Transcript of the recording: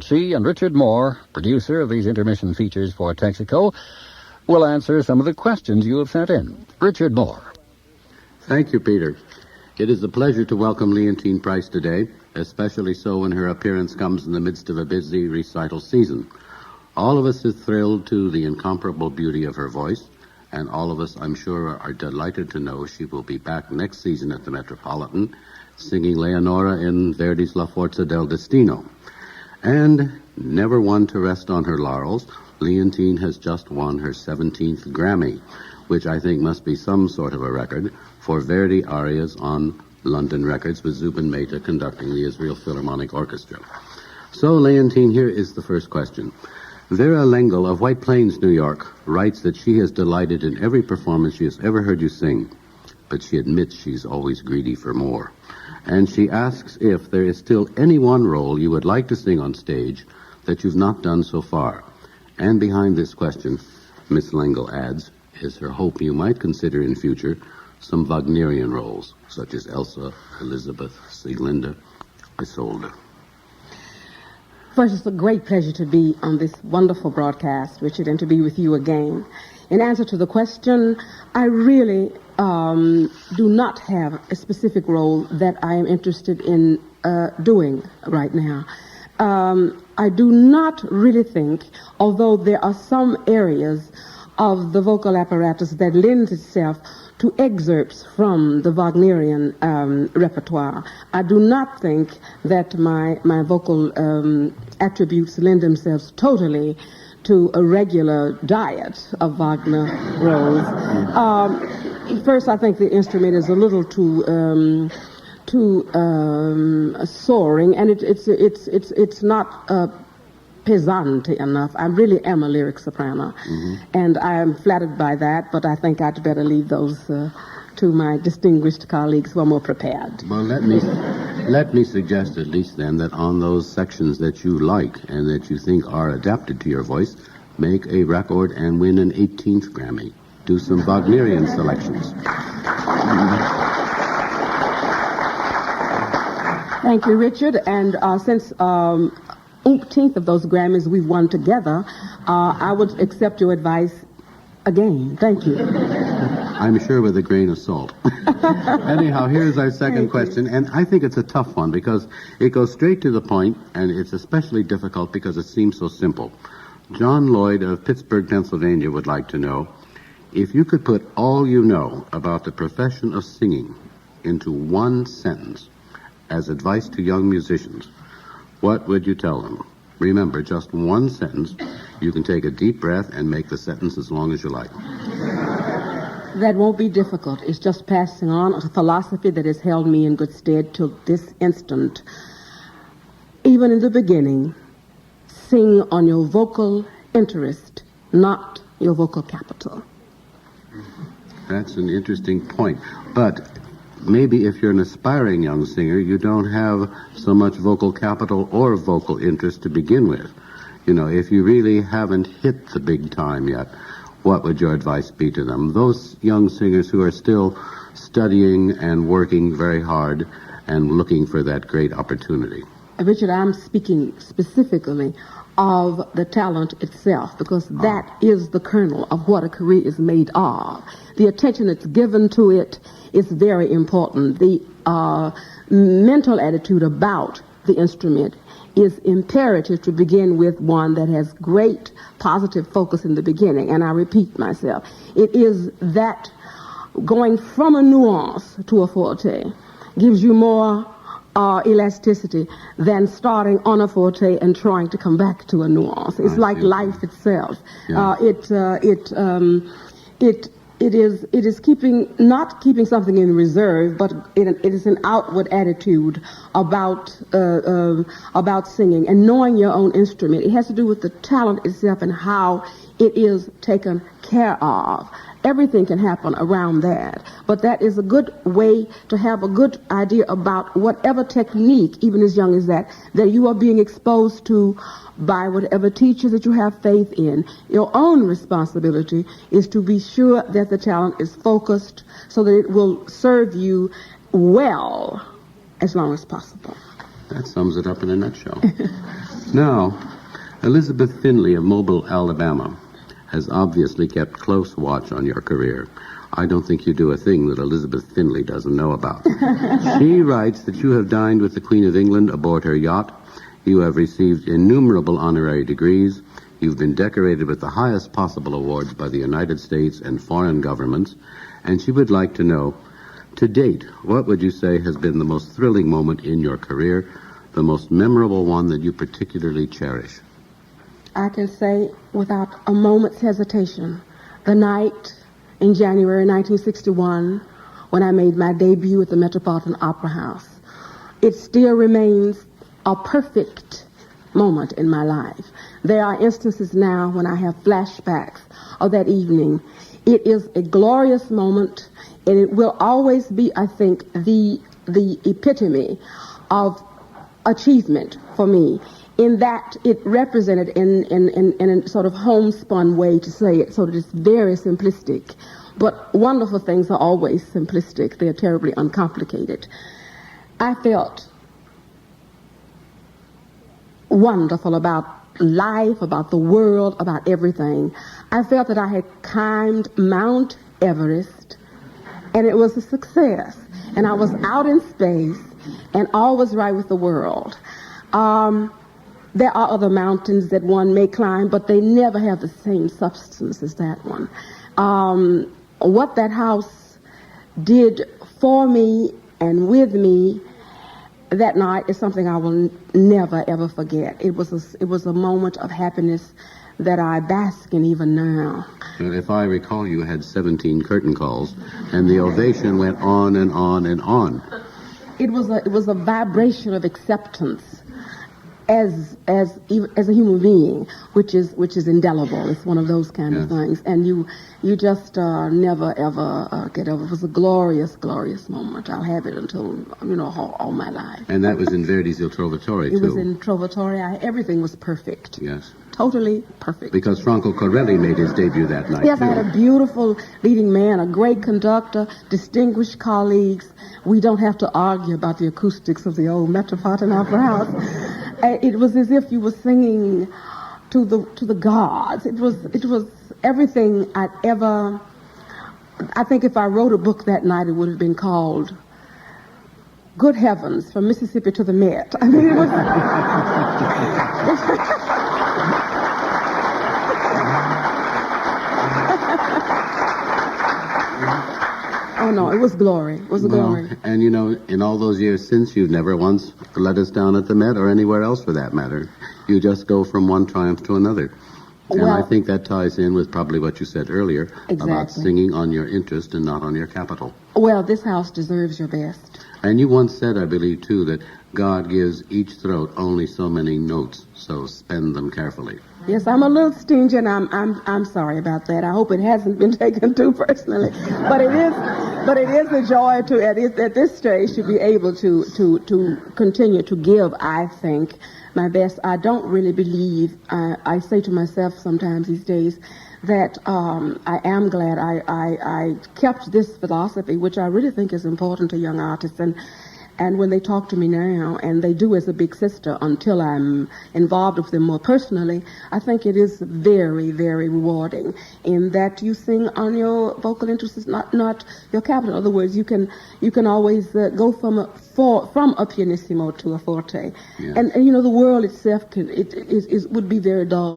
She and Richard Mohr, producer of these intermission features for Texaco, will answer some of the questions you have sent in. Richard Mohr. Thank you, Peter. It is a pleasure to welcome Leontyne Price today, especially so when her appearance comes in the midst of a busy recital season. All of us are thrilled to the incomparable beauty of her voice, and all of us, I'm sure, are delighted to know she will be back next season at the Metropolitan, singing Leonora in Verdi's La Forza del Destino. And never one to rest on her laurels, Leontyne has just won her 17th Grammy, which I think must be some sort of a record for Verdi arias on London Records, with Zubin Mehta conducting the Israel Philharmonic Orchestra. So, Leontyne, here is the first question. Vera Lengel of White Plains, New York, writes that she has delighted in every performance she has ever heard you sing, but she admits she's always greedy for more. And she asks if there is still any one role you would like to sing on stage that you've not done so far. And behind this question, Miss Lengel adds, is her hope you might consider in future some Wagnerian roles, such as Elsa, Elizabeth, Sieglinde, Isolde. First, it's a great pleasure to be on this wonderful broadcast, Richard, and to be with you again. In answer to the question, I really do not have a specific role that I am interested in doing right now. I do not really think, although there are some areas of the vocal apparatus that lends itself to excerpts from the Wagnerian repertoire, I do not think that my vocal attributes lend themselves totally to a regular diet of Wagner roles. First, I think the instrument is a little too soaring, and it's not pesante enough. I really am a lyric soprano, and I am flattered by that. But I think I'd better leave those to my distinguished colleagues who are more prepared. Well, let me suggest at least then that on those sections that you like and that you think are adapted to your voice, make a record and win an 18th Grammy. Do some Wagnerian selections. Thank you, Richard. And since umpteenth of those Grammys we've won together, I would accept your advice again. Thank you. I'm sure with a grain of salt. Anyhow, here's our second question, and I think it's a tough one because it goes straight to the point, and it's especially difficult because it seems so simple. John Lloyd of Pittsburgh, Pennsylvania would like to know, if you could put all you know about the profession of singing into one sentence as advice to young musicians, what would you tell them? Remember, just one sentence. You can take a deep breath and make the sentence as long as you like. That won't be difficult. It's just passing on a philosophy that has held me in good stead to this instant. Even in the beginning, sing on your vocal interest, not your vocal capital. That's an interesting point. But maybe if you're an aspiring young singer, you don't have so much vocal capital or vocal interest to begin with. You know, if you really haven't hit the big time yet, what would your advice be to them? Those young singers who are still studying and working very hard and looking for that great opportunity. Richard, I'm speaking specifically of the talent itself, because that is the kernel of what a career is made of. The attention that's given to it is very important. The mental attitude about the instrument is imperative to begin with, one that has great positive focus in the beginning. And I repeat myself, it is that going from a nuance to a forte gives you more elasticity than starting on a forte and trying to come back to a nuance. It's like life itself. Yeah. It is not keeping something in reserve, but it is an outward attitude about singing and knowing your own instrument. It has to do with the talent itself and how it is taken care of. Everything can happen around that, but that is a good way to have a good idea about whatever technique, even as young as that you are being exposed to by whatever teacher that you have faith in. Your own responsibility is to be sure that the talent is focused so that it will serve you well as long as possible. That sums it up in a nutshell. Now, Elizabeth Finley of Mobile, Alabama, has obviously kept close watch on your career. I don't think you do a thing that Elizabeth Finley doesn't know about. She writes that you have dined with the Queen of England aboard her yacht. You have received innumerable honorary degrees. You've been decorated with the highest possible awards by the United States and foreign governments. And she would like to know, to date, what would you say has been the most thrilling moment in your career, the most memorable one that you particularly cherish? I can say without a moment's hesitation, the night in January 1961 when I made my debut at the Metropolitan Opera House. It still remains a perfect moment in my life. There are instances now when I have flashbacks of that evening. It is a glorious moment, and it will always be, I think, the epitome of achievement for me, in that it represented in a sort of homespun way to say it, so that it's very simplistic. But wonderful things are always simplistic. They're terribly uncomplicated. I felt wonderful about life, about the world, about everything. I felt that I had climbed Mount Everest, and it was a success. And I was out in space, and all was right with the world. There are other mountains that one may climb, but they never have the same substance as that one. What that house did for me and with me that night is something I will never, ever forget. It was a moment of happiness that I bask in even now. And if I recall, you had 17 curtain calls, and the ovation went on and on and on. It was a vibration of acceptance as a human being, which is indelible. It's one of those kind of things, and you just never ever get over. It was a glorious, glorious moment. I'll have it until all my life. And that was in Verdi's Il Trovatore, too. It was in Trovatore. Everything was perfect. Yes. Totally perfect. Because Franco Corelli made his debut that night. Yes, too. I had a beautiful leading man, a great conductor, distinguished colleagues. We don't have to argue about the acoustics of the old Metropolitan Opera House. It was as if you were singing to the gods. It was everything I'd ever. I think if I wrote a book that night, it would have been called "Good Heavens, from Mississippi to the Met." I mean, it was. Oh, no, it was glory. It was glory. And, in all those years since, you've never once let us down at the Met or anywhere else for that matter. You just go from one triumph to another. And I think that ties in with probably what you said earlier about singing on your interest and not on your capital. Well, this house deserves your best. And you once said, I believe, too, that God gives each throat only so many notes, so spend them carefully. Yes, I'm a little stingy, and I'm sorry about that. I hope it hasn't been taken too personally, but it is a joy to at this stage to be able to continue to give. I think my best. I don't really believe. I say to myself sometimes these days that I am glad I kept this philosophy, which I really think is important to young artists. And when they talk to me now, and they do as a big sister until I'm involved with them more personally, I think it is very, very rewarding in that you sing on your vocal interests, not your capital. In other words, you can always go from a pianissimo to a forte. Yes. And the world itself would be very dull.